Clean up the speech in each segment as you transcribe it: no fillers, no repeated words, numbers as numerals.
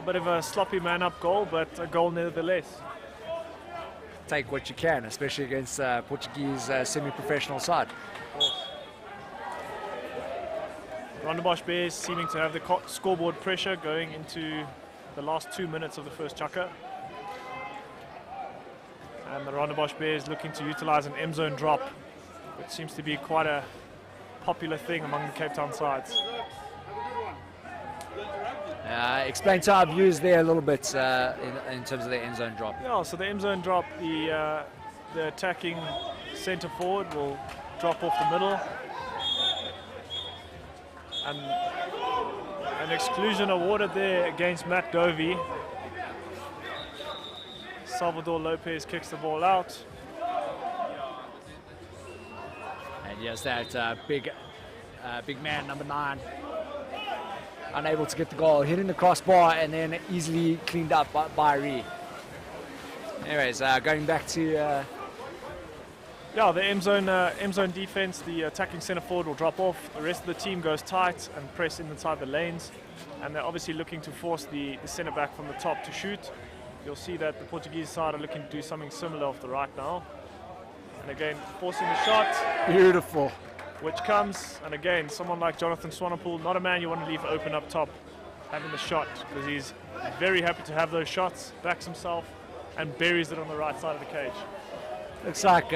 bit of a sloppy man-up goal, but a goal nevertheless. Take what you can, especially against Portuguese semi-professional side. Rondebosch Bears seeming to have the scoreboard pressure going into the last 2 minutes of the first chukka. And the Rondebosch Bears looking to utilize an M-zone drop, which seems to be quite a popular thing among the Cape Town sides. Explain to our viewers there a little bit in terms of the end-zone drop. Yeah, so the M-zone drop, the attacking centre forward will drop off the middle. And an exclusion awarded there against Matt Dovey. Salvador Lopez kicks the ball out. And yes, that big man, number 9, unable to get the goal, hitting the crossbar and then easily cleaned up by Ree. Anyways, going back to... Yeah, the M-zone defense, the attacking centre forward will drop off. The rest of the team goes tight and press inside the lanes. And they're obviously looking to force the centre back from the top to shoot. You'll see that the Portuguese side are looking to do something similar off the right now. And again, forcing the shot. Beautiful. Which comes, and again, someone like Jonathan Swanepoel, not a man you want to leave open up top, having the shot, because he's very happy to have those shots, backs himself, and buries it on the right side of the cage. Looks like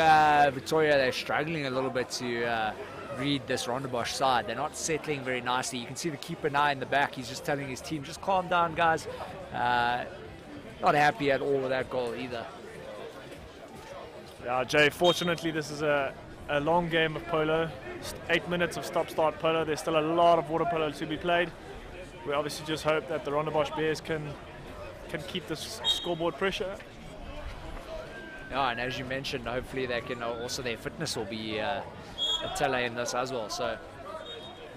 Vitoria, they're struggling a little bit to read this Rondebosch side. They're not settling very nicely. You can see the keeper now in the back. He's just telling his team, just calm down, guys. Not happy at all with that goal either. Yeah, Jay, fortunately this is a long game of polo. 8 minutes of stop-start polo. There's still a lot of water polo to be played. We obviously just hope that the Rondebosch Bears can keep the scoreboard pressure. Yeah, and as you mentioned, hopefully they can also, their fitness will be a teller in this as well. So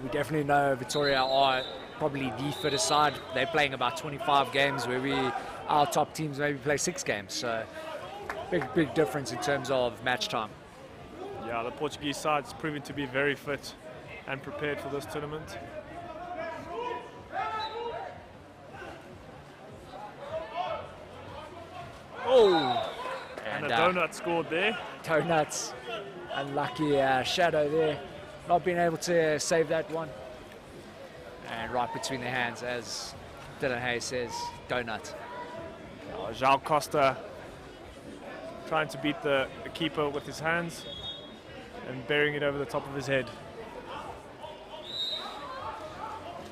we definitely know Vitoria are probably the fittest side. They're playing about 25 games where our top teams maybe play 6 games. So big difference in terms of match time. Yeah, the Portuguese side's proven to be very fit and prepared for this tournament. Oh! And a donut scored there. Donuts, unlucky shadow there, not being able to save that one. And right between the hands, as Dylan Hayes says, donut. João Costa trying to beat the keeper with his hands and burying it over the top of his head.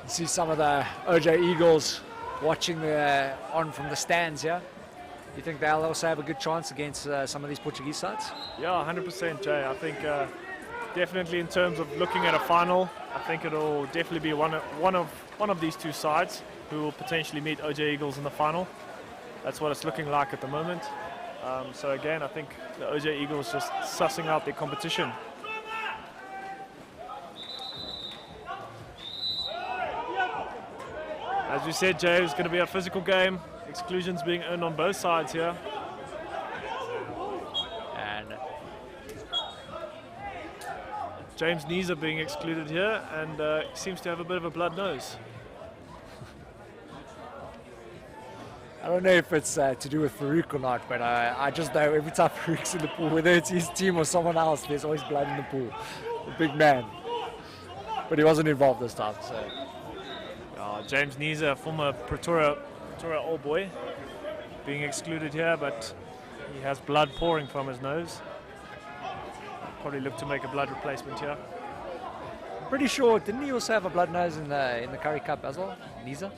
You see some of the OJ Eagles watching on from the stands here. You think they'll also have a good chance against some of these Portuguese sides? Yeah, 100%, Jay. I think definitely in terms of looking at a final, I think it'll definitely be one of these two sides who will potentially meet OJ Eagles in the final. That's what it's looking like at the moment. So again, I think the OJ Eagles just sussing out their competition. As we said, Jay, it's going to be a physical game. Exclusions being earned on both sides here. And James Niza being excluded here, and he seems to have a bit of a blood nose. I don't know if it's to do with Farouk or not, but I just know every time Farouk's in the pool, whether it's his team or someone else, there's always blood in the pool. A big man. But he wasn't involved this time, so. James Niza, former Pretoria All Boy, being excluded here, but he has blood pouring from his nose. Probably look to make a blood replacement here. I'm pretty sure, didn't he also have a blood nose in the Currie Cup as well, Niza?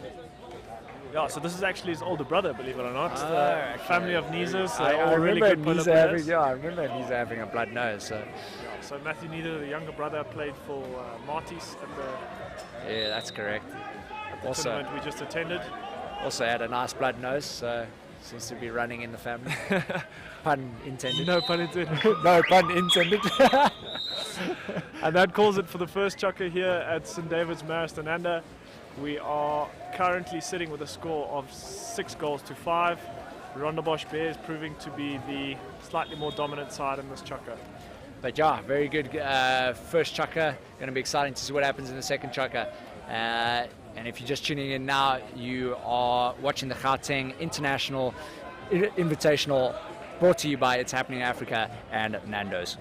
Yeah, so this is actually his older brother, believe it or not. Okay. Family of Nizas. I remember Niza having a blood nose. So, yeah, so Matthew Niza, the younger brother, played for Martis at the. Yeah, that's correct. The tournament we just attended. Also had a nice blood nose, so seems to be running in the family. Pun intended. No pun intended. No pun intended. And that calls it for the first chukka here at St. David's Marist Inanda. We are currently sitting with a score of 6-5. Rondebosch Bears proving to be the slightly more dominant side in this chukka. But yeah, very good first chukka. Going to be exciting to see what happens in the second chukka. And if you're just tuning in now, you are watching the Gauteng International Invitational, brought to you by It's Happening Africa and Nando's.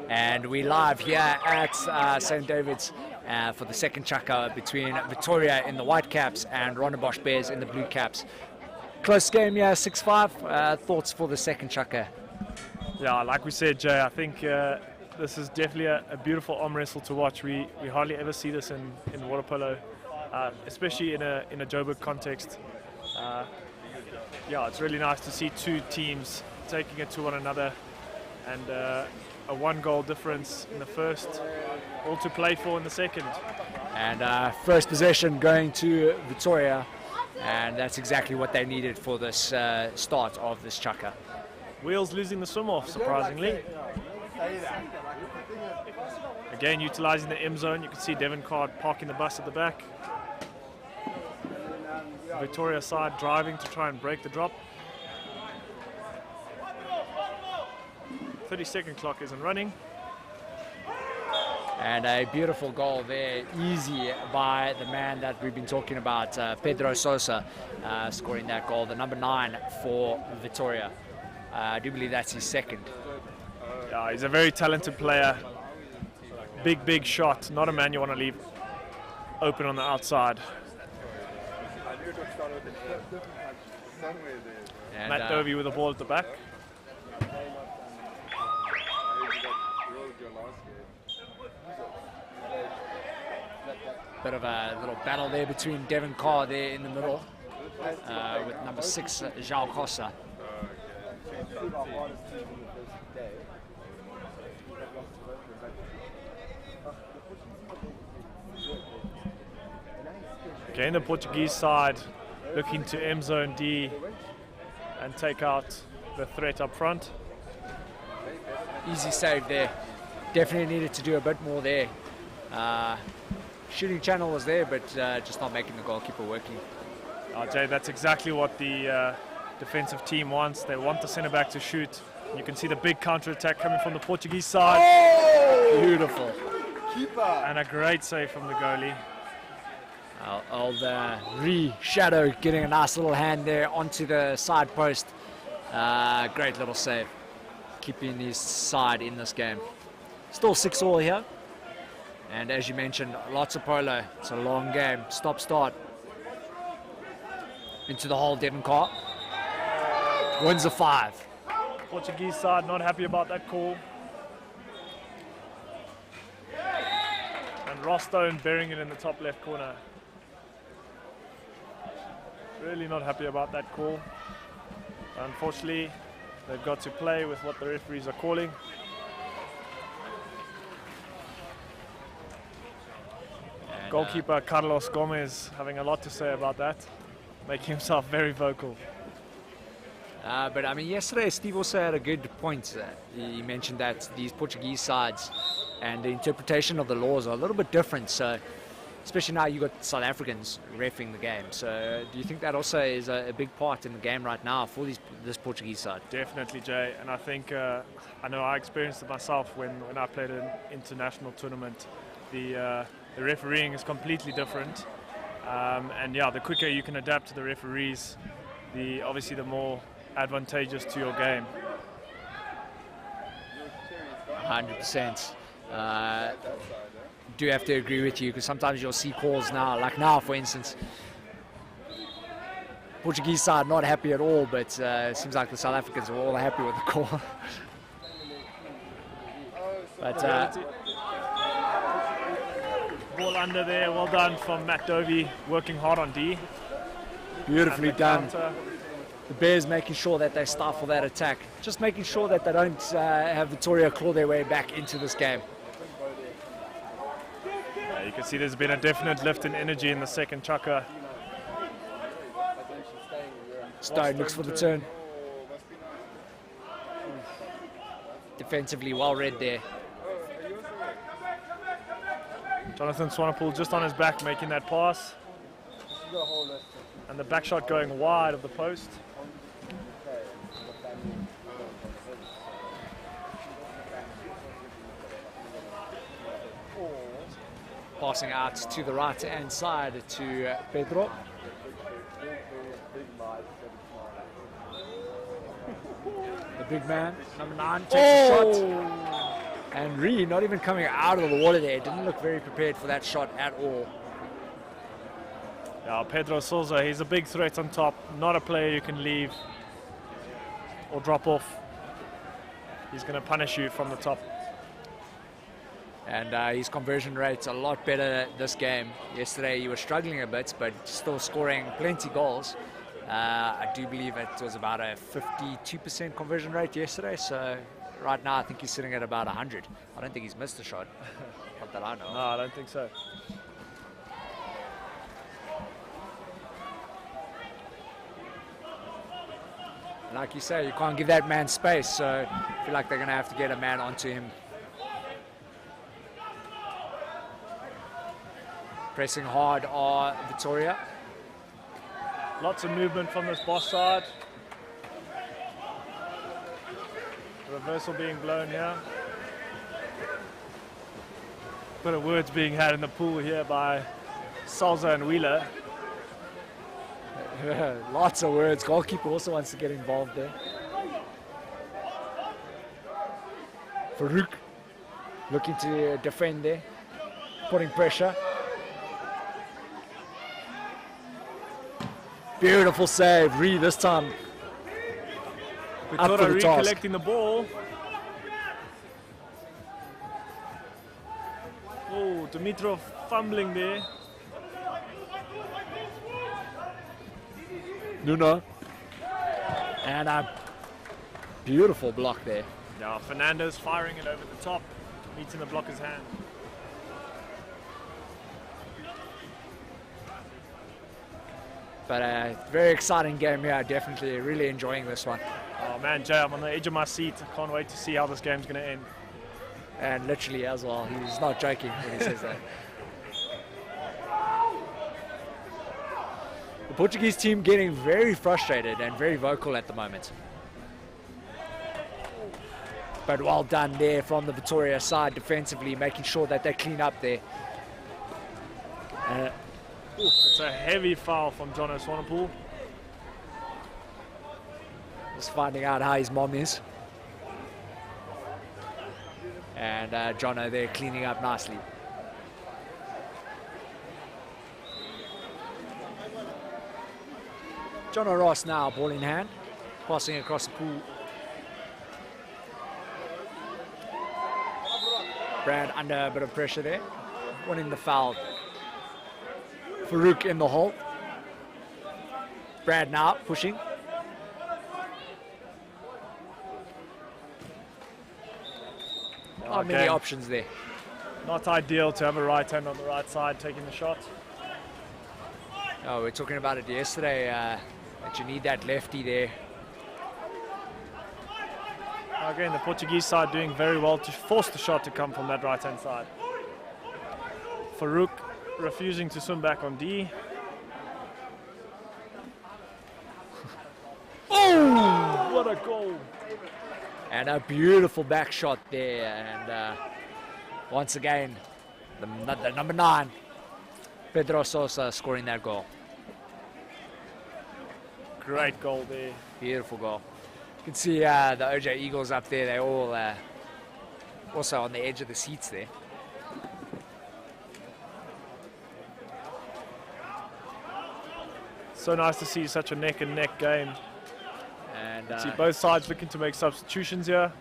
And we live here at St. David's for the second chukka between Vitoria in the white caps and Rondebosch Bears in the blue caps. Close game, yeah, 6-5. Thoughts for the second chukka? Yeah, like we said, Jay, I think this is definitely a beautiful arm wrestle to watch. We hardly ever see this in water polo, especially in a Joburg context. Yeah, it's really nice to see two teams taking it to one another, and a 1-goal difference in the first, all to play for in the second. And first possession going to Vitoria, and that's exactly what they needed for this start of this chukka. Wheels losing the swim off, surprisingly. Again, utilising the M zone. You can see Devon Card parking the bus at the back. Vitoria side driving to try and break the drop. 30-second clock isn't running. And a beautiful goal there, easy by the man that we've been talking about, Pedro Sosa, scoring that goal, the number 9 for Vitoria. I do believe that's his second. Yeah, he's a very talented player. Big shot, not a man you want to leave open on the outside. And, Matt Dovey with the ball at the back. Bit of a little battle there between Devon Carr there in the middle with number 6, João Costa. Again, the Portuguese side looking to M zone D and take out the threat up front. Easy save there. Definitely needed to do a bit more there. Shooting channel was there, but just not making the goalkeeper working. Jay, that's exactly what the defensive team wants. They want the centre back to shoot. You can see the big counter attack coming from the Portuguese side. Oh! Beautiful. Keeper. And a great save from the goalie. Old Shadow getting a nice little hand there onto the side post. Great little save. Keeping his side in this game. Still 6-all here. And as you mentioned, lots of polo. It's a long game. Stop-start. Into the hole, Devon Carr. Wins a 5. Portuguese side not happy about that call. And Rostone burying it in the top left corner. Really not happy about that call. Unfortunately, they've got to play with what the referees are calling. And goalkeeper Carlos Gomez having a lot to say about that, making himself very vocal. But I mean, yesterday Steve also had a good point. He mentioned that these Portuguese sides and the interpretation of the laws are a little bit different. So, especially now you got South Africans reffing the game. So, do you think that also is a big part in the game right now for this Portuguese side? Definitely, Jay. And I think I know I experienced it myself when I played an international tournament. The refereeing is completely different. And yeah, the quicker you can adapt to the referees, obviously the more advantageous to your game. 100%. Do have to agree with you, because sometimes you'll see calls now, like now for instance, Portuguese side not happy at all, but it seems like the South Africans are all happy with the call. But ball under there, well done from Matt Dovey, working hard on D. Beautifully done. Counter. The Bears making sure that they stifle that attack, just making sure that they don't have Vitoria claw their way back into this game. You can see there's been a definite lift in energy in the second chukka. Stone looks for the turn. Defensively well read there. Jonathan Swanepoel just on his back making that pass. And the back shot going wide of the post. Passing out to the right hand side to Pedro. The big man, number 9, takes a shot. And Ree not even coming out of the water there. Didn't look very prepared for that shot at all. Yeah, Pedro Sousa, he's a big threat on top. Not a player you can leave or drop off. He's going to punish you from the top. And his conversion rate's a lot better this game. Yesterday he was struggling a bit, but still scoring plenty goals. I do believe it was about a 52% conversion rate yesterday. So right now I think he's sitting at about 100. I don't think he's missed a shot. Not that I know. No, I don't think so. Like you say, you can't give that man space, so I feel like they're going to have to get a man onto him. Pressing hard are Vitoria. Lots of movement from this boss side. The reversal being blown here. Bit of words being had in the pool here by Salza and Wheeler. Lots of words. Goalkeeper also wants to get involved there. Farouk looking to defend there, putting pressure. Beautiful save, Ree this time. Up for the task. Recollecting the ball. Oh, Dimitrov fumbling there. Nuno. And a beautiful block there. Yeah, Fernandez firing it over the top, meeting the blocker's hand. But a very exciting game here, definitely really enjoying this one. Oh man, Jay, I'm on the edge of my seat. I can't wait to see how this game's going to end. And literally as well, he's not joking when he says that. The Portuguese team getting very frustrated and very vocal at the moment. But well done there from the Vitoria side defensively, making sure that they clean up there. It's a heavy foul from Jono Swanepoel. Just finding out how his mom is. And Jono there cleaning up nicely. Jono Ross now, ball in hand, passing across the pool. Brad under a bit of pressure there, winning the foul. Farouk in the hole. Brad now pushing. Not many options there. Not ideal to have a right hand on the right side taking the shot. Oh, we were talking about it yesterday, that you need that lefty there Again, the Portuguese side doing very well to force the shot to come from that right-hand side. Farouk refusing to swim back on D. Oh, what a goal! And a beautiful back shot there. And once again, the number 9, Pedro Sosa, scoring that goal. Great goal there. Beautiful goal. You can see the OJ Eagles up there. They're all also on the edge of the seats there. So nice to see such a neck and neck game. And See both sides looking to make substitutions here.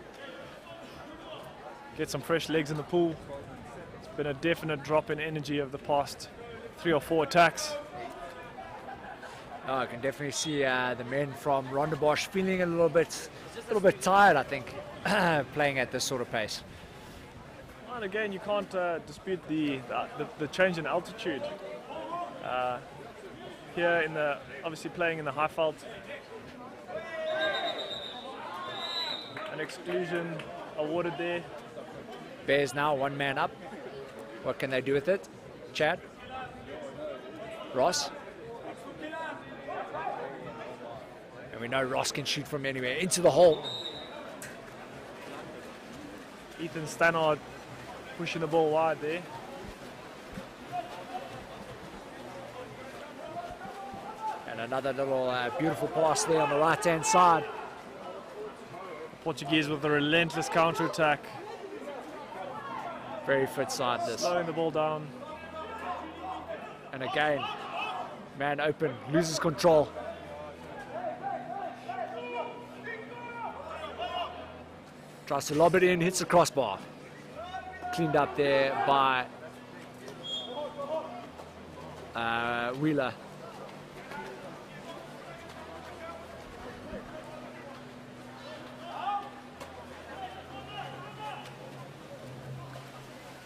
Get some fresh legs in the pool. It's been a definite drop in energy over the past 3 or 4 attacks. oh, I can definitely see the men from Rondebosch feeling a little bit tired, I think, playing at this sort of pace. And again, you can't dispute the change in altitude. Here in the obviously playing in the high felt. An exclusion awarded there. Bears now 1 man up. What can they do with it? Chad? Ross? And we know Ross can shoot from anywhere. Into the hole. Ethan Stannard pushing the ball wide there. And another little beautiful pass there on the right-hand side. Portuguese with a relentless counter-attack. Very fit side this. Slowing the ball down. And again, man open, loses control. Tries to lob it in, hits the crossbar. Cleaned up there by Wheeler.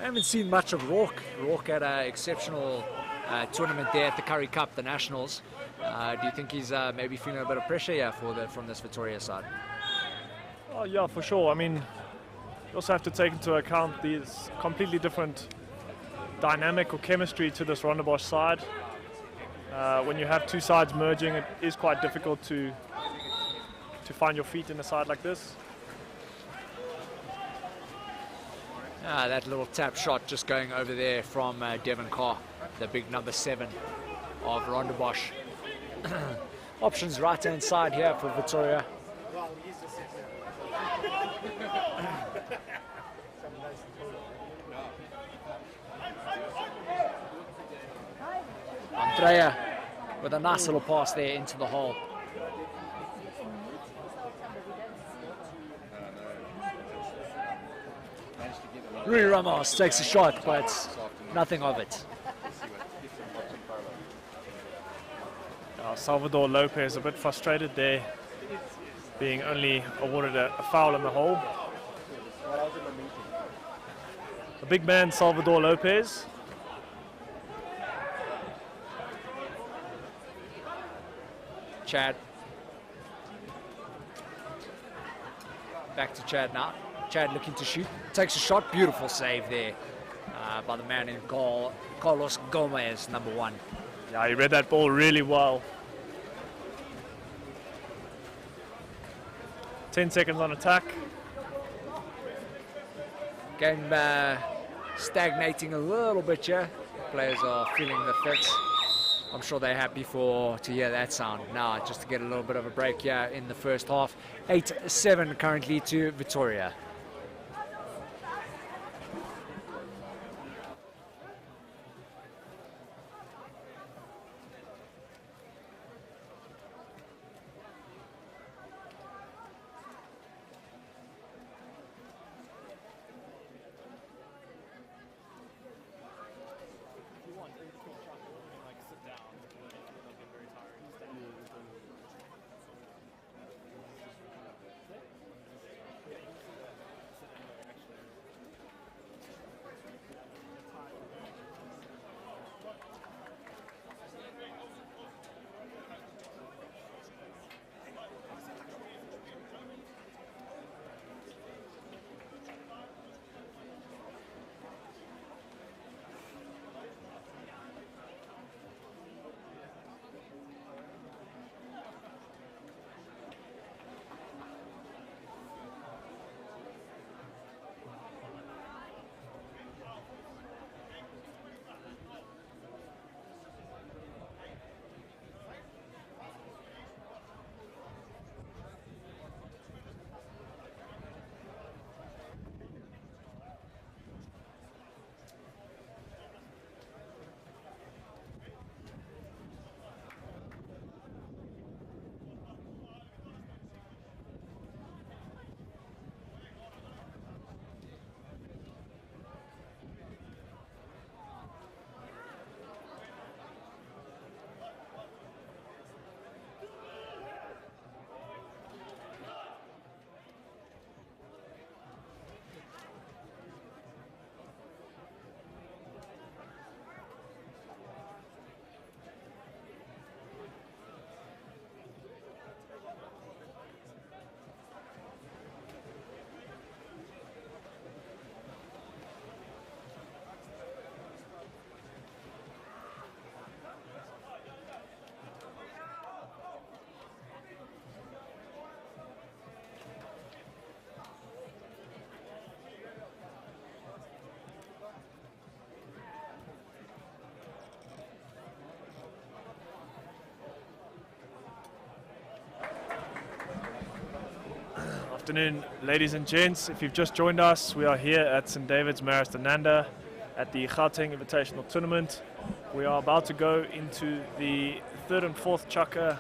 I haven't seen much of Rourke. Rourke had an exceptional tournament there at the Currie Cup, the Nationals. Do you think he's maybe feeling a bit of pressure here from this Vitoria side? Oh yeah, for sure. I mean, you also have to take into account these completely different dynamic or chemistry to this Rondebosch side. When you have 2 sides merging, it is quite difficult to find your feet in a side like this. That little tap shot just going over there from Devon Carr, the big number 7 of Rondebosch. Options right-hand side here for Vitoria. Andrea with a nice little pass there into the hole. Rui Ramos takes a shot, but nothing of it. Salvador Lopez a bit frustrated there, being only awarded a foul in the hole. The big man Salvador Lopez. Chad. Back to Chad now. Chad looking to shoot. Takes a shot. Beautiful save there by the man in goal, Carlos Gomez, number 1. Yeah, he read that ball really well. 10 seconds on attack. Game stagnating a little bit here. Players are feeling the fits. I'm sure they're happy to hear that sound now, just to get a little bit of a break here in the first half. 8-7 currently to Vitoria. Afternoon, ladies and gents. If you've just joined us, we are here at St David's Marist, Inanda at the Gauteng Invitational Tournament. We are about to go into the third and fourth chukka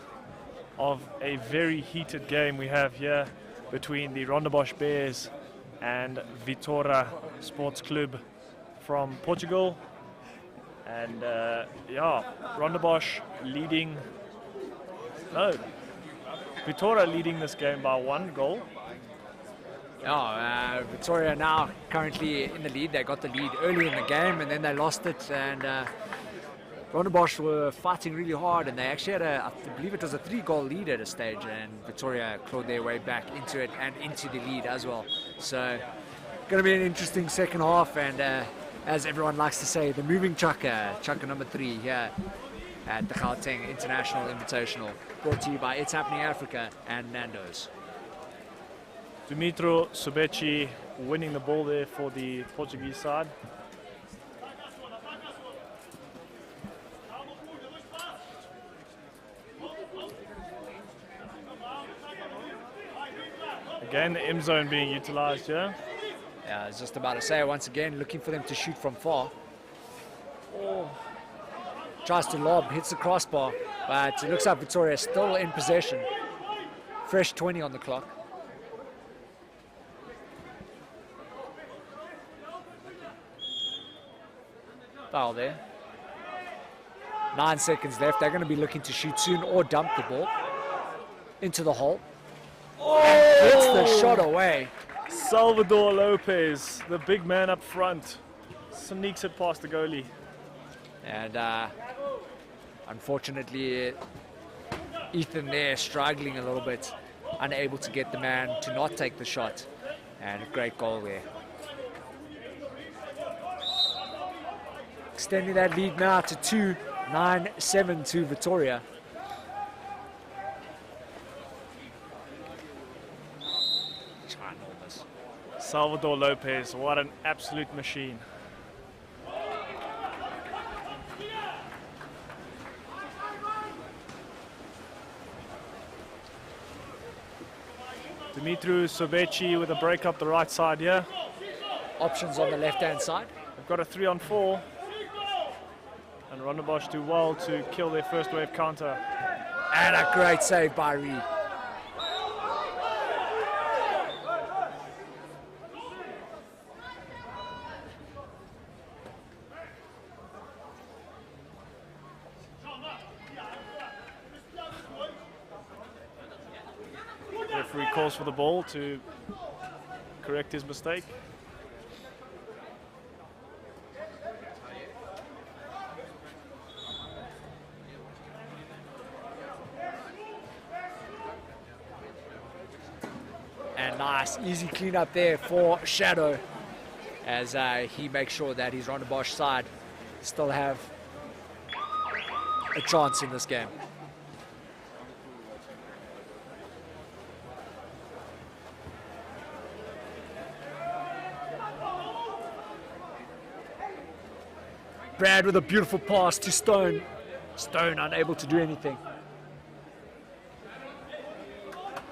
of a very heated game we have here between the Rondebosch Bears and Vitoria Sports Club from Portugal. And Rondebosch leading, Vitoria leading this game by 1 goal. Vitoria now currently in the lead. They got the lead early in the game and then they lost it, and Rondebosch were fighting really hard, and they actually had I believe it was a 3-goal lead at a stage, and Vitoria clawed their way back into it and into the lead as well. So going to be an interesting second half, and as everyone likes to say, the moving chukka number 3 here at the Gauteng International Invitational, brought to you by ItsHappening.Africa and Nando's. Dumitru Subeci winning the ball there for the Portuguese side. Again, the M zone being utilized here. Yeah, I was just about to say, once again, looking for them to shoot from far. Tries to lob, hits the crossbar, but it looks like Vitoria is still in possession. Fresh 20 on the clock. Foul there. 9 seconds left. They're going to be looking to shoot soon or dump the ball into the hole. And hits the shot away. Salvador Lopez, the big man up front, sneaks it past the goalie. And unfortunately, Ethan there struggling a little bit, unable to get the man to not take the shot. And a great goal there. Extending that lead now to 2, 9-7 to Vitoria. Salvador Lopez, what an absolute machine. Dumitru Subeci with a break up the right side here. Options on the left-hand side. They've got a 3-on-4. And Rondebosch do well to kill their first wave counter. And a great save by Reed. Referee calls for the ball to correct his mistake. And nice, easy clean up there for Shadow, as he makes sure that his Rondebosch side still have a chance in this game. Brad with a beautiful pass to Stone. Stone unable to do anything.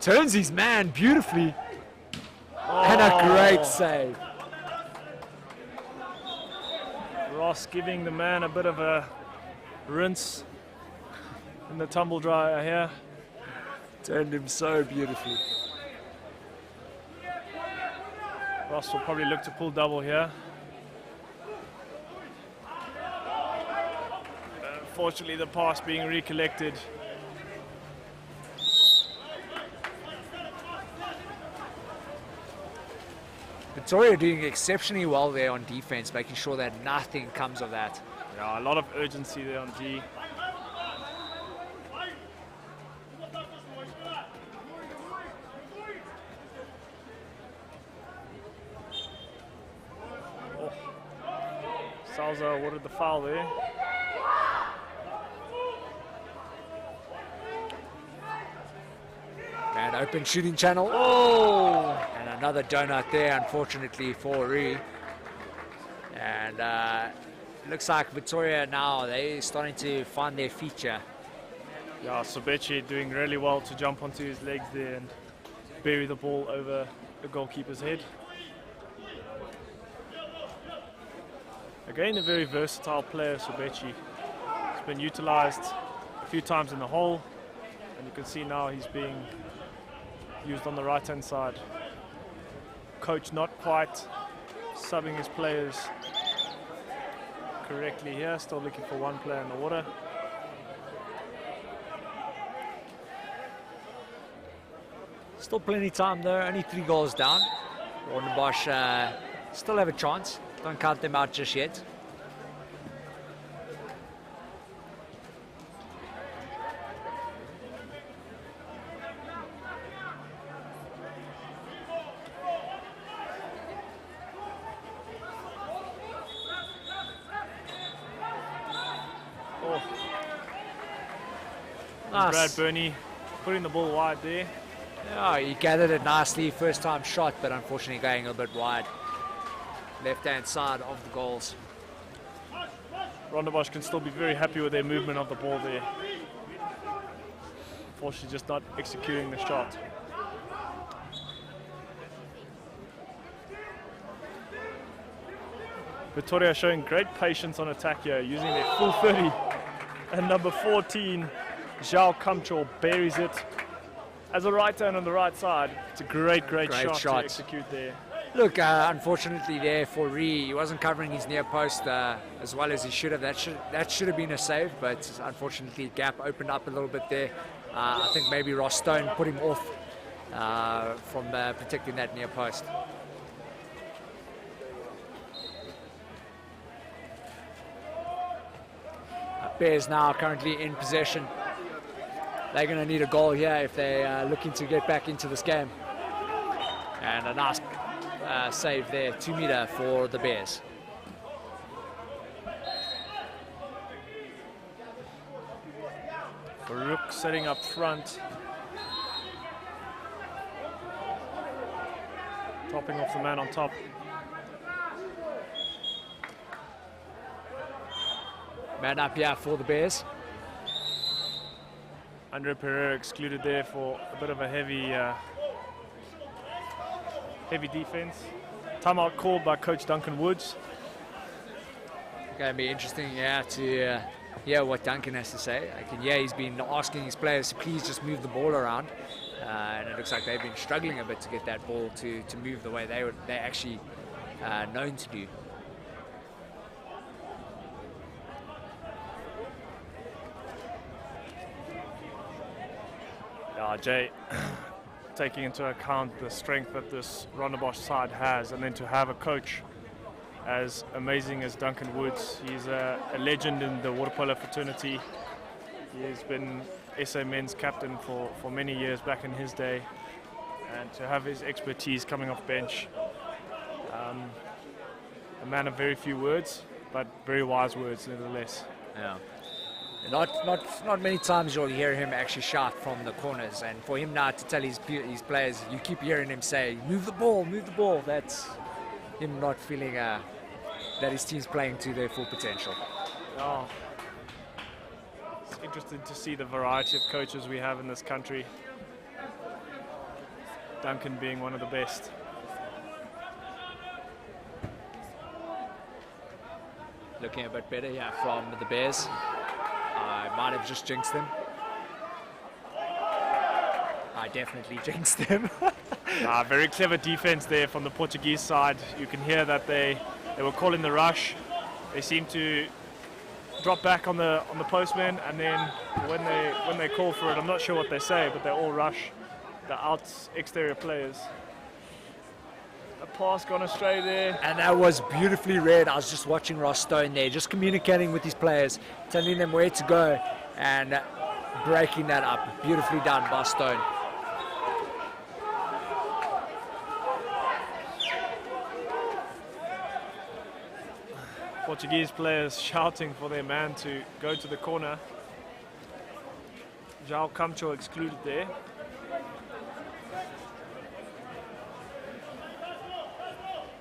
Turns his man beautifully. And a great save. Ross giving the man a bit of a rinse in the tumble dryer here. Turned him so beautifully. Ross will probably look to pull double here. Unfortunately, the pass being recollected. Vitoria doing exceptionally well there on defense, making sure that nothing comes of that. Yeah, a lot of urgency there on D. Salza awarded the foul there. And open shooting channel. Oh! And another donut there, unfortunately, for Ree. And it looks like Vitoria now, they're starting to find their feature. Yeah, Subeci doing really well to jump onto his legs there and bury the ball over the goalkeeper's head. Again, a very versatile player, Sobechi. He's been utilized a few times in the hole, and you can see now he's being used on the right-hand side. Coach not quite subbing his players correctly here, still looking for one player in the water. Still plenty of time though, only 3 goals down. Rondebosch still have a chance, don't count them out just yet. Nice. Brad Burney putting the ball wide there. Yeah, he gathered it nicely, first time shot, but unfortunately going a bit wide. Left-hand side of the goals. Rondebosch can still be very happy with their movement of the ball there. Unfortunately, just not executing the shot. Vitoria showing great patience on attack here, using their full 30. And number 14, Zhao Kamchol, buries it. As a right turn on the right side, it's a great shot to execute there. Look, unfortunately there for Ree, he wasn't covering his near post as well as he should have. That should have been a save, but unfortunately gap opened up a little bit there. I think maybe Ross Stone put him off from protecting that near post. Bears now currently in possession. They're going to need a goal here if they're looking to get back into this game. And a nice save there, 2 meter for the Bears. Farouk setting up front. Topping off the man on top. Man up here for the Bears. Andre Pereira excluded there for a bit of a heavy defense. Timeout called by Coach Duncan Woods. It's going to be interesting to hear what Duncan has to say. He's been asking his players to please just move the ball around. And it looks like they've been struggling a bit to get that ball to move the way they're actually known to do. Jay, taking into account the strength that this Rondebosch side has, and then to have a coach as amazing as Duncan Woods. He's a legend in the water polo fraternity. He has been SA men's captain for many years back in his day, and to have his expertise coming off bench. A man of very few words, but very wise words nevertheless. Yeah. Not many times you'll hear him actually shout from the corners, and for him now to tell his players, you keep hearing him say, move the ball, that's him not feeling that his team's playing to their full potential. Oh. It's interesting to see the variety of coaches we have in this country. Duncan being one of the best. Looking a bit better here from the Bears. I might have just jinxed them. I definitely jinxed them. Very clever defense there from the Portuguese side. You can hear that they were calling the rush. They seem to drop back on the postman, and then when they call for it, I'm not sure what they say, but they all rush the exterior players. A pass gone astray there. And that was beautifully read. I was just watching Ross Stone there, just communicating with his players, telling them where to go and breaking that up. Beautifully done by Stone. Portuguese players shouting for their man to go to the corner. Zhao Kamcho excluded there.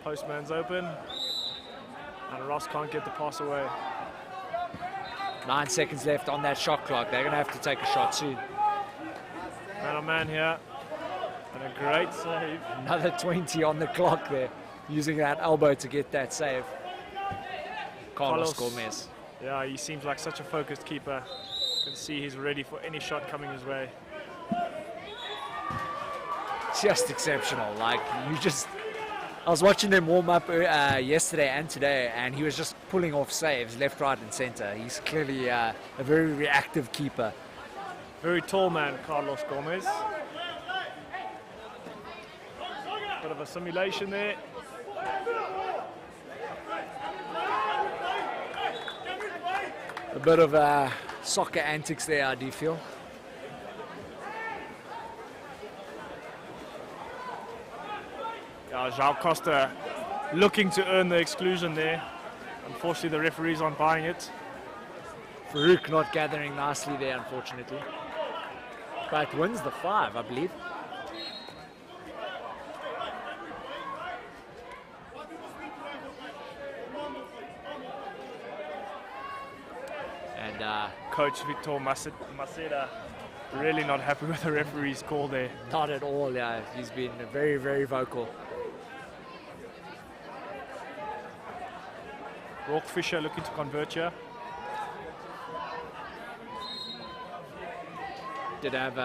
Postman's open, and Ross can't get the pass away. 9 seconds left on that shot clock. They're going to have to take a shot soon. Man on man here. And a great save. Another 20 on the clock there, using that elbow to get that save. Carlos Gomez. Yeah, he seems like such a focused keeper. You can see he's ready for any shot coming his way. Just exceptional. Like, I was watching them warm up yesterday and today, and he was just pulling off saves left, right, and center. He's clearly a very reactive keeper. Very tall man, Carlos Gomez. Bit of a simulation there. A bit of soccer antics there, I do feel. João Costa looking to earn the exclusion there. Unfortunately, the referees aren't buying it. Farouk not gathering nicely there, unfortunately. But wins the 5, I believe. And Coach Victor Maceda really not happy with the referee's call there. Not at all, yeah. He's been very, very vocal. Rourke Fisher looking to convert here. Did have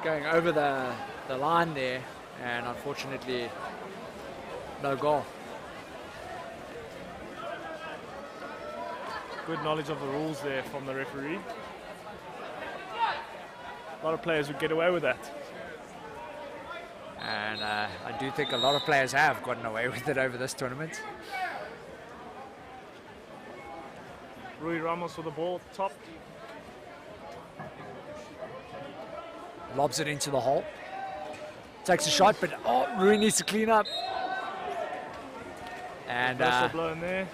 going over the line there, and unfortunately no goal. Good knowledge of the rules there from the referee. A lot of players would get away with that. And I do think a lot of players have gotten away with it over this tournament. Rui Ramos with the ball, top. Lobs it into the hole. Takes a shot, but Rui needs to clean up. And Whistle blown there.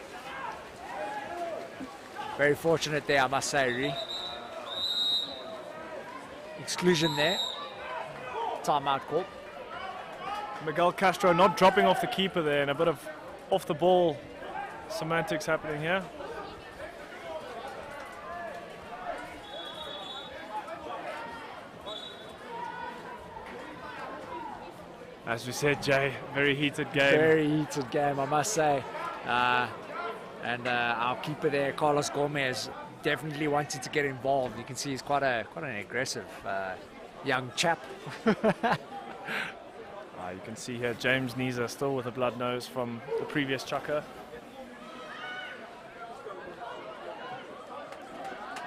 Very fortunate there, I must say, Rui. Exclusion there. Timeout call. Miguel Castro not dropping off the keeper there, and a bit of off the ball semantics happening here. As we said, Jay, very heated game. Very heated game, I must say. And our keeper there, Carlos Gomez, definitely wanted to get involved. You can see he's quite an aggressive young chap. You can see here James Niza still with a blood nose from the previous chukka.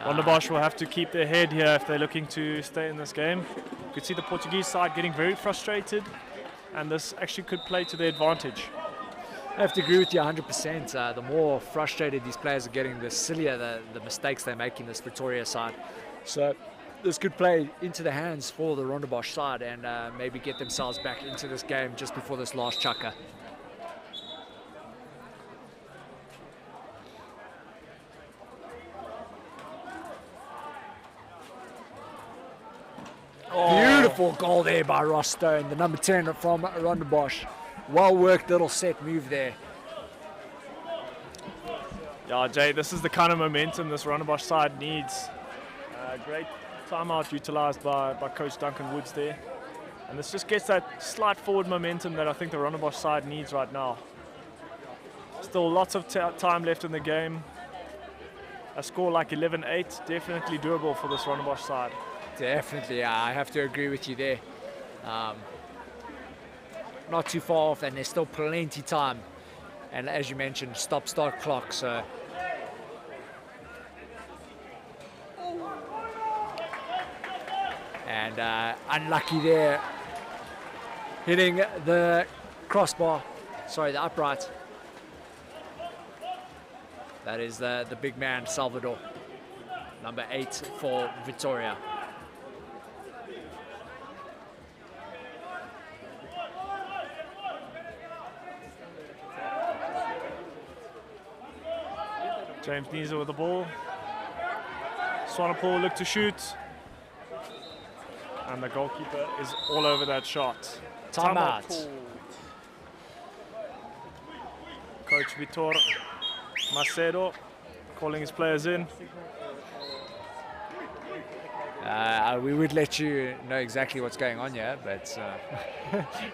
Rondebosch will have to keep their head here if they're looking to stay in this game. You can see the Portuguese side getting very frustrated, and this actually could play to their advantage. I have to agree with you 100%. The more frustrated these players are getting, the sillier the mistakes they make in this Vitoria side. So this could play into the hands for the Rondebosch side and maybe get themselves back into this game just before this last chukka. Beautiful goal there by Ross Stone, the number 10 from Rondebosch. Well worked little set move there. Yeah, Jay, this is the kind of momentum this Rondebosch side needs. Great timeout utilized by Coach Duncan Woods there. And this just gets that slight forward momentum that I think the Rondebosch side needs right now. Still lots of time left in the game. A score like 11-8, definitely doable for this Rondebosch side. Definitely, I have to agree with you there. Not too far off, and there's still plenty time. And as you mentioned, stop-start clock, so... And unlucky there, hitting the crossbar, sorry, the upright. That is the big man, Salvador, number 8 for Vitoria. James Niza with the ball. Swanepoel look to shoot. And the goalkeeper is all over that shot. Timeout. Coach Vitor Macedo calling his players in. We would let you know exactly what's going on here, but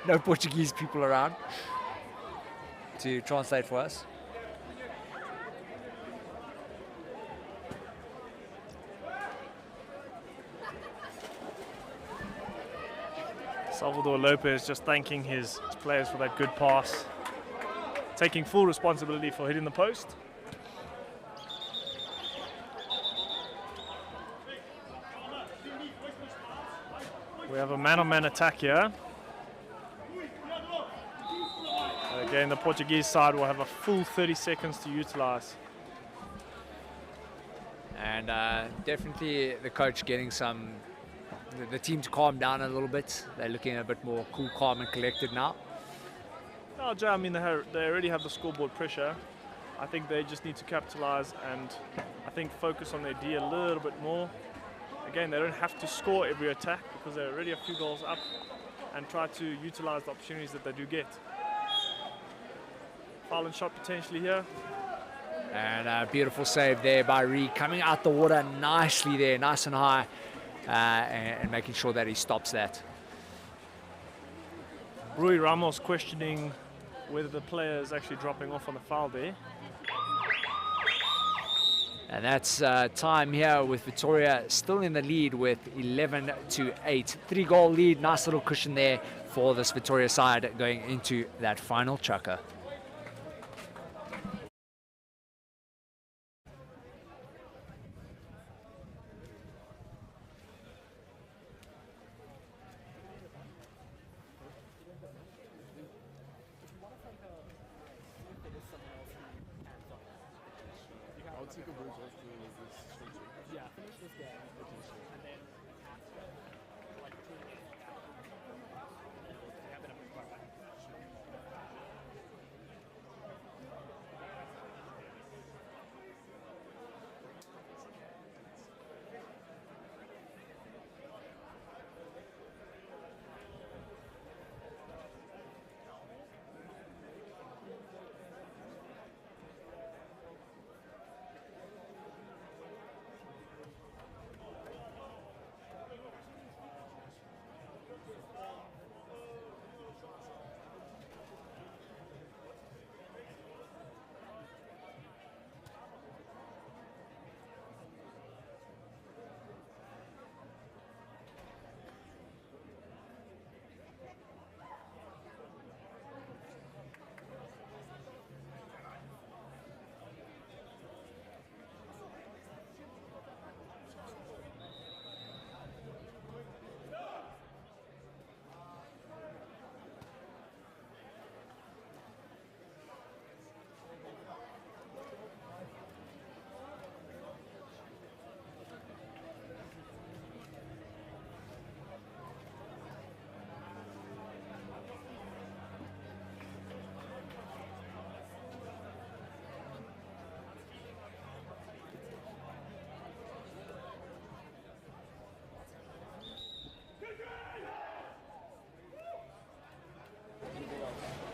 no Portuguese people around to translate for us. Salvador Lopez just thanking his players for that good pass, taking full responsibility for hitting the post. We have a man-on-man attack here. And again, the Portuguese side will have a full 30 seconds to utilize. And definitely the coach getting the team to calm down a little bit. They're looking a bit more cool, calm and collected now. No, Jay, I mean, they already have the scoreboard pressure. I think they just need to capitalize and I think focus on their D a little bit more. Again, they don't have to score every attack because they're already a few goals up, and try to utilize the opportunities that they do get. Foul and shot potentially here. And a beautiful save there by Reed, coming out the water nicely there, nice and high, and making sure that he stops that. Rui Ramos questioning whether the player is actually dropping off on the foul there. And that's time here with Vitoria still in the lead with 11-8. 3-goal lead, nice little cushion there for this Vitoria side going into that final chukka.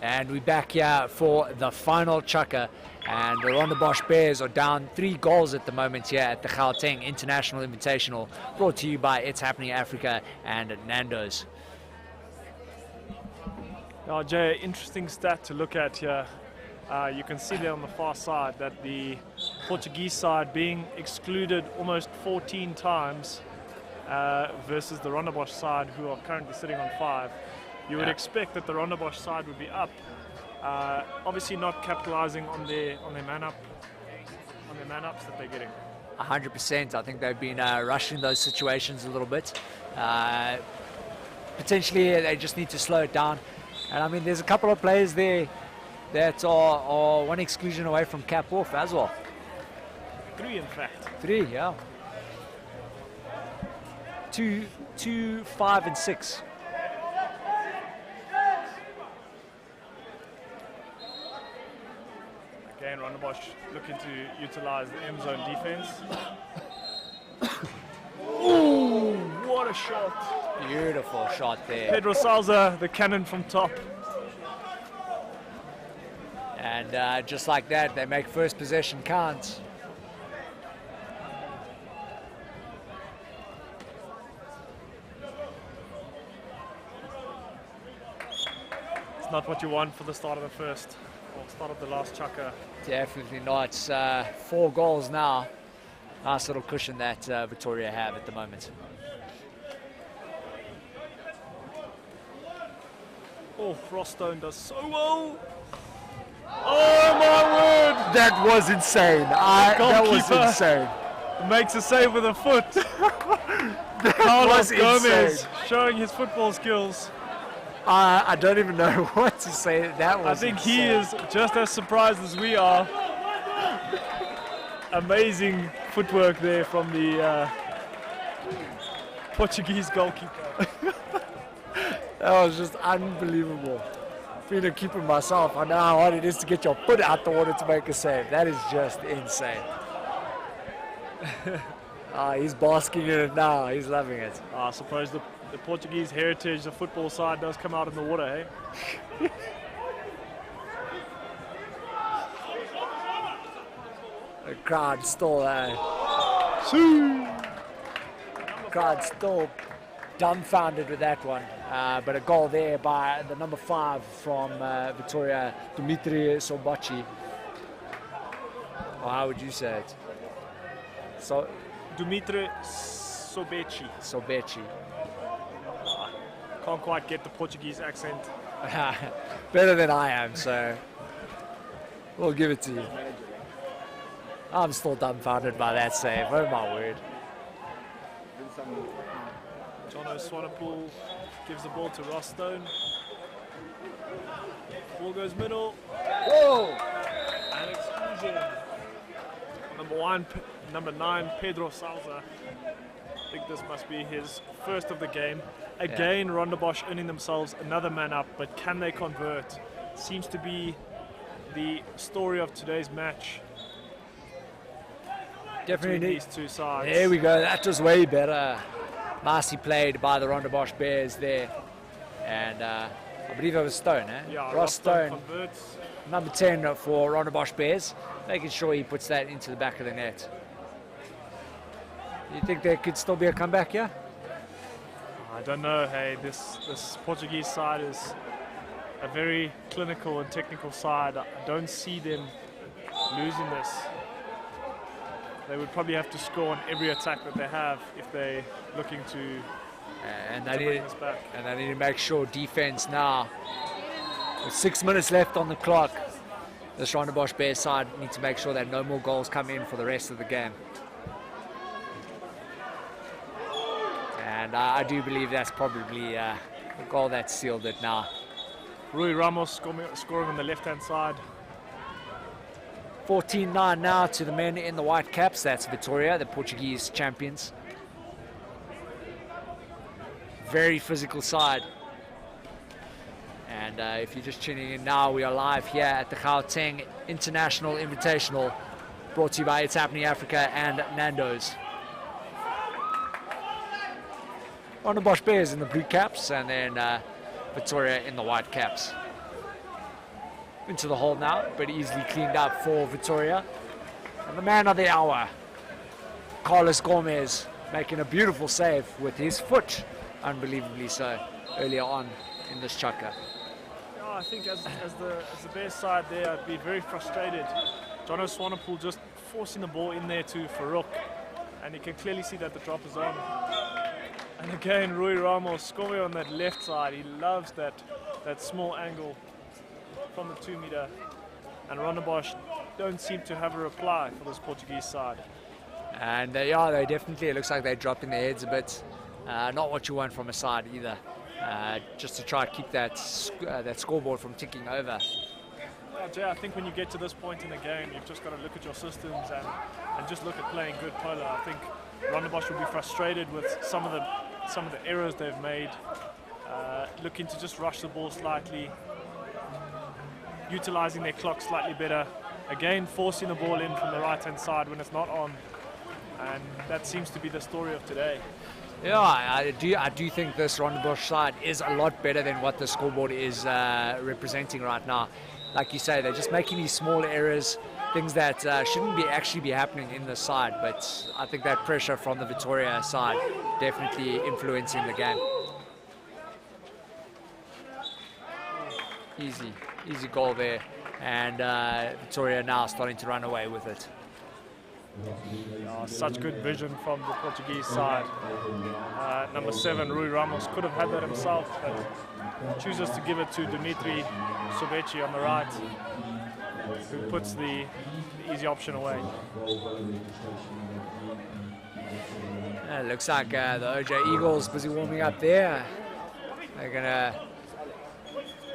And we're back here for the final chukka. And the Rondebosch Bears are down 3 goals at the moment here at the Gauteng International Invitational, brought to you by ItsHappening.Africa and Nando's. Now, Jay, interesting stat to look at here. You can see there on the far side that the Portuguese side being excluded almost 14 times versus the Rondebosch side, who are currently sitting on 5. You would expect that the Rondebosch side would be up, obviously not capitalizing on their man-ups that they're getting. 100%. I think they've been rushing those situations a little bit. Potentially, they just need to slow it down. And I mean, there's a couple of players there that are one exclusion away from cap off as well. 3, in fact. 3, yeah. 2, 5, and 6. Again, Rondebosch looking to utilize the M zone defense. Ooh, what a shot. Beautiful shot there. Pedro Salza, the cannon from top. And just like that, they make first possession count. not what you want for the start of the first, or start of the last chukka. Definitely not. 4 goals now. Nice little cushion that Vitoria have at the moment. Oh, Froststone does so well. Oh my word! That was insane. That was goalkeeper insane. Makes a save with a foot. Carlos Gomez showing his football skills. I don't even know what to say. That was I think insane. he is just as surprised as we are. Amazing footwork there from the Portuguese goalkeeper. That was just unbelievable. Being a keeper myself, I know how hard it is to get your foot out the water to make a save. That is just insane. He's basking in it now. He's loving it. I suppose the Portuguese heritage, the football side, does come out in the water, eh? The crowd still, crowd still dumbfounded with that one. But a goal there by the number 5 from Vitoria, Dimitri Sobachi. Or how would you say it? So, Dimitri Sobechi. Sobechi. Can't quite get the Portuguese accent. Better than I am, so we'll give it to you. I'm still dumbfounded by that save. Oh my word. Jono Swanepoel gives the ball to Rostone. Ball goes middle. Whoa! And exclusion. Number 9, Pedro Salza. I think this must be his first of the game. Again, Rondebosch earning themselves another man up, but can they convert? Seems to be the story of today's match. Definitely. These two sides. There we go. That was way better. Nicely played by the Rondebosch Bears there. And I believe it was Stone, eh? Yeah, Ross Stone, converts. number 10 for Rondebosch Bears, making sure he puts that into the back of the net. You think there could still be a comeback here? I don't know. Hey, this Portuguese side is a very clinical and technical side. I don't see them losing this. They would probably have to score on every attack that they have if they're looking to bring this back. And they need to make sure defense now. With 6 minutes left on the clock, this Rondebosch Bears side need to make sure that no more goals come in for the rest of the game. And I do believe that's probably the goal that sealed it now. Rui Ramos scoring on the left-hand side. 14-9 now to the men in the white caps. That's Vitoria, the Portuguese champions. Very physical side. And if you're just tuning in now, we are live here at the Gauteng International Invitational, brought to you by ItsHappening.Africa and Nando's. Rondebosch Bears in the blue caps, and then Vitoria in the white caps. Into the hole now, but easily cleaned up for Vitoria. And the man of the hour, Carlos Gomez, making a beautiful save with his foot, unbelievably so, earlier on in this chukka. Yeah, I think as the Bears side there, I'd be very frustrated. Jono Swanepoel just forcing the ball in there to Farouk, and you can clearly see that the drop is on. And again, Rui Ramos scoring on that left side. He loves that small angle from the 2 meter. And Rondebosch don't seem to have a reply for this Portuguese side. And they definitely, it looks like they're dropping their heads a bit. Not what you want from a side either. Just to try to keep that scoreboard from ticking over. Jay, I think when you get to this point in the game, you've just got to look at your systems and just look at playing good polo. I think Rondebosch will be frustrated with some of the errors they've made, looking to just rush the ball slightly, utilizing their clock slightly better. Again, forcing the ball in from the right-hand side when it's not on, and that seems to be the story of today. Yeah, I do think this Rondebosch side is a lot better than what the scoreboard is representing right now. Like you say, they're just making these small errors, things that shouldn't actually be happening in the side, but I think that pressure from the Vitoria side definitely influencing the game. Easy goal there. And Vitoria now starting to run away with it. Such good vision from the Portuguese side. Number 7, Rui Ramos, could have had that himself, but chooses to give it to Dimitri Soveci on the right, who puts the easy option away. It looks like the OJ Eagles busy warming up there. They're going to,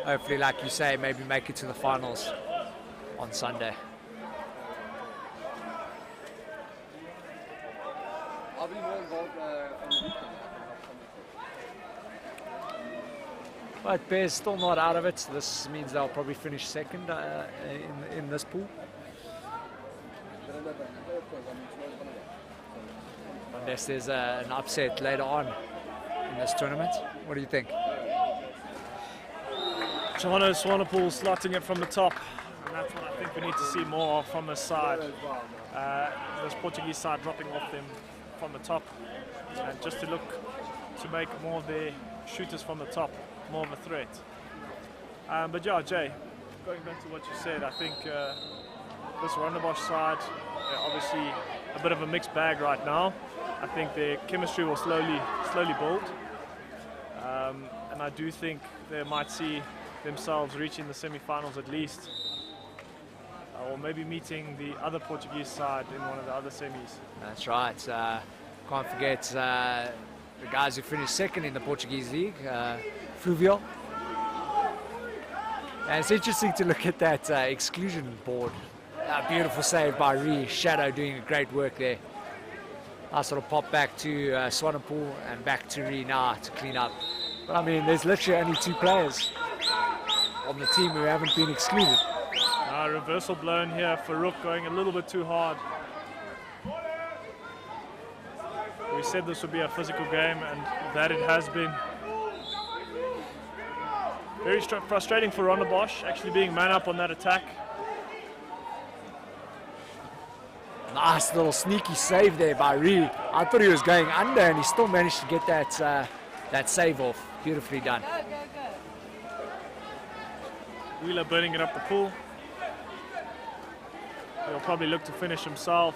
hopefully, like you say, maybe make it to the finals on Sunday. I'll be more involved on the weekend. But Bears still not out of it. This means they'll probably finish second in this pool. Unless there's an upset later on in this tournament. What do you think? Jono Swanepoel slotting it from the top, and that's what I think we need to see more of from this side. This Portuguese side dropping off them from the top, and just to look to make more of their shooters from the top more of a threat. But yeah, Jay, going back to what you said, I think this Rondebosch side, obviously a bit of a mixed bag right now. I think their chemistry will slowly build, and I do think they might see themselves reaching the semi-finals at least, or maybe meeting the other Portuguese side in one of the other semis. That's right. Can't forget the guys who finished second in the Portuguese league, Fluvial. And it's interesting to look at that exclusion board. Beautiful save by Ree. Shadow doing great work there. Nice little pop back to Swanepoel and back to Ree now to clean up. But I mean, there's literally only 2 players on the team who haven't been excluded. Reversal blown here for Rook, going a little bit too hard. We said this would be a physical game, and that it has been. Very frustrating for Rondebosch, actually being man up on that attack. Nice little sneaky save there by Ree. I thought he was going under, and he still managed to get that save off. Beautifully done. Wheeler burning it up the pool. He'll probably look to finish himself.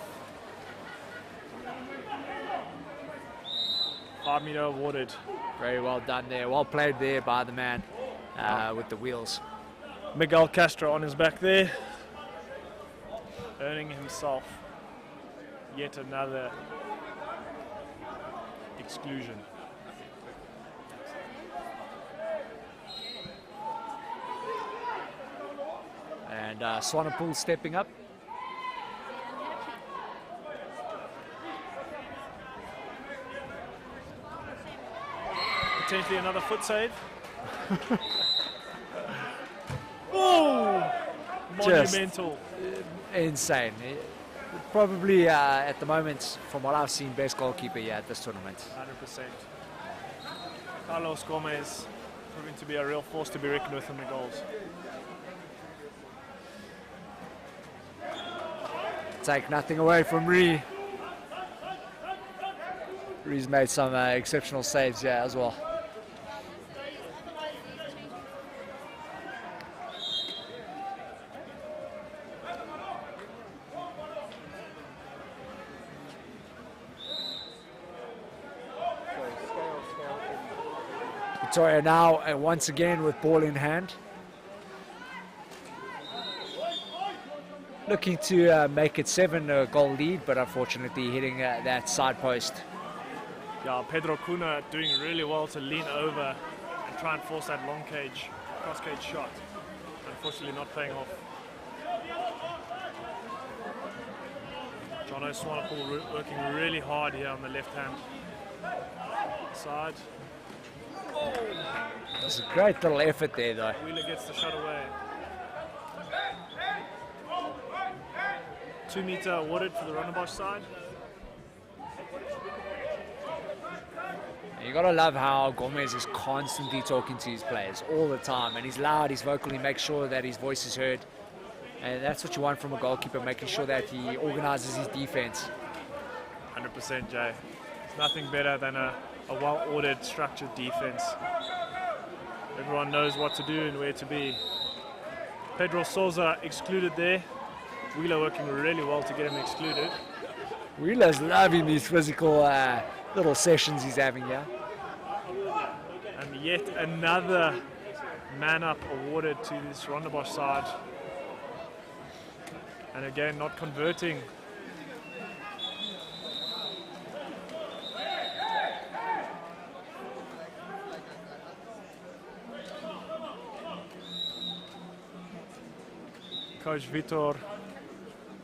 5 meter awarded. Very well done there. Well played there by the man with the wheels. Miguel Castro on his back there, earning himself yet another exclusion. And Swanepoel stepping up. Potentially another foot save. Oh! Monumental. Insane. Probably at the moment, from what I've seen, best goalkeeper at this tournament. 100%. Carlos Gomez proving to be a real force to be reckoned with in the goals. Take nothing away from Ree. Ree's made some exceptional saves here as well. Vitoria now once again with ball in hand. Looking to make it 7 goal lead, but unfortunately hitting that side post. Yeah, Pedro Cunha doing really well to lean over and try and force that long cage, cross cage shot. Unfortunately not paying off. Jono Swanepoel working really hard here on the left hand side. That's a great little effort there though. Wheeler gets the shot away. 2 meter awarded for the Rondebosch side. You gotta love how Gomez is constantly talking to his players all the time, and he's loud, he's vocal, he makes sure that his voice is heard, and that's what you want from a goalkeeper, making sure that he organizes his defense. 100%, Jay. There's nothing better than a well-ordered, structured defense. Everyone knows what to do and where to be. Pedro Souza excluded there. Wheeler working really well to get him excluded. Wheeler's loving these physical little sessions he's having here. And yet another man up awarded to this Rondebosch side. And again, not converting. Coach Vitor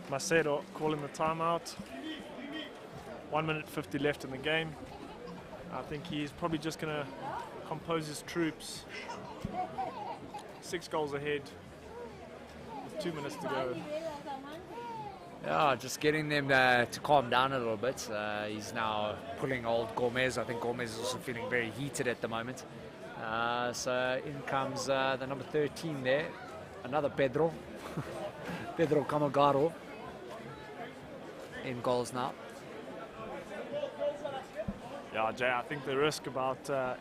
Macedo calling the timeout. 1 minute 50 left in the game. I think he's probably just going to compose his troops. 6 goals ahead with 2 minutes to go. Yeah, just getting them to calm down a little bit. He's now pulling old Gomez. I think Gomez is also feeling very heated at the moment. So in comes the number 13 there. Another Pedro. Pedro Camagaro in goals now. Yeah, Jay, I think the risk about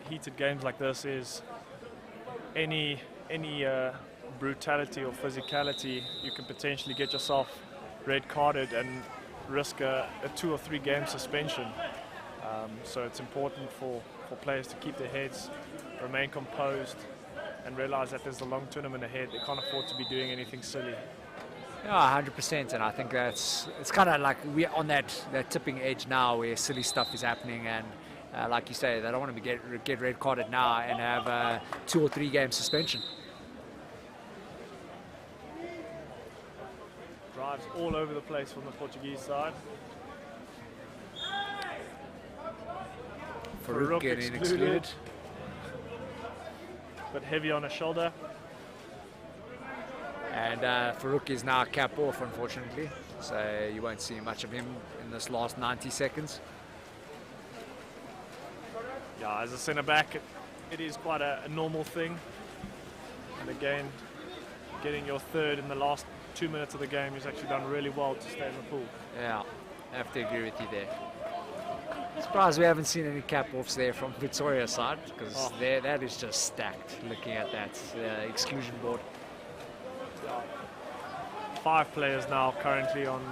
heated games like this is any brutality or physicality, you can potentially get yourself red carded and risk a 2 or 3 game suspension. So it's important for players to keep their heads, remain composed, and realize that there's a long tournament ahead. They can't afford to be doing anything silly. Yeah, 100%, and I think it's kind of like we're on that tipping edge now where silly stuff is happening, and like you say, they don't want to get red carded now and have a 2 or 3 game suspension. Drives all over the place from the Portuguese side. Farouk getting excluded. But heavy on his shoulder. And Farouk is now cap off, unfortunately, so you won't see much of him in this last 90 seconds. Yeah, as a centre-back, it is quite a normal thing. And again, getting your third in the last 2 minutes of the game, he's actually done really well to stay in the pool. Yeah, I have to agree with you there. Surprised we haven't seen any cap-offs there from Vitoria side, because that is just stacked, looking at that exclusion board. 5 players now currently on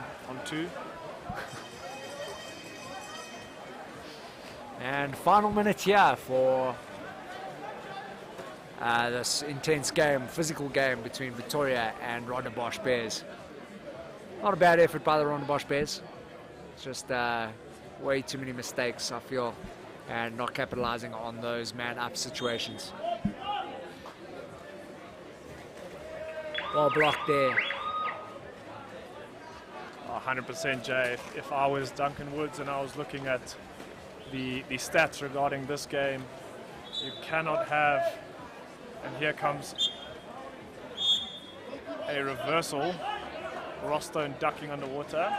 2. And final minute here for this intense game, physical game between Vitoria and Rondebosch Bears. Not a bad effort by the Rondebosch Bears. It's just way too many mistakes, I feel, and not capitalizing on those man-up situations. Well blocked there. 100% Jay. If I was Duncan Woods and I was looking at the stats regarding this game, you cannot have, and here comes a reversal. Rostone ducking underwater.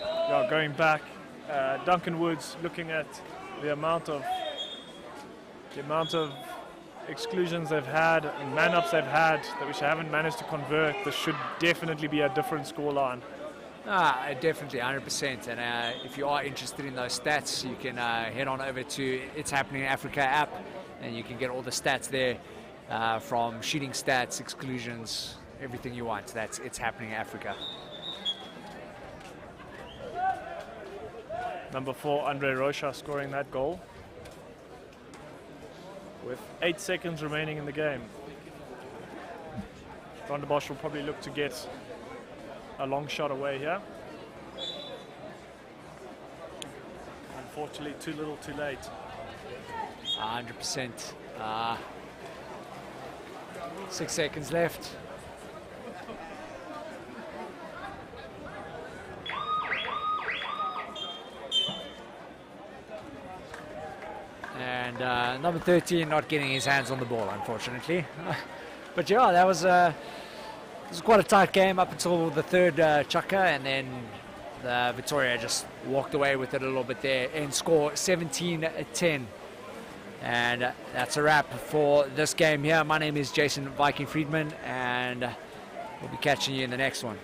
Yeah, going back, Duncan Woods looking at the amount of exclusions they've had and man-ups they've had that which they haven't managed to convert. This should definitely be a different scoreline. Definitely 100%, and if you are interested in those stats, you can head on over to ItsHappening.Africa app, and you can get all the stats there, from shooting stats, exclusions, everything you want. That's ItsHappening.Africa. Number 4, Andre Rocha, scoring that goal with 8 seconds remaining in the game. Rondebosch will probably look to get a long shot away here. Unfortunately, too little, too late. 100%. 6 seconds left. And number 13 not getting his hands on the ball, unfortunately. But yeah, that was quite a tight game up until the third chukka, and then Vitoria just walked away with it a little bit there and score 17-10. And that's a wrap for this game here. My name is Jason Viking Friedman, and we'll be catching you in the next one.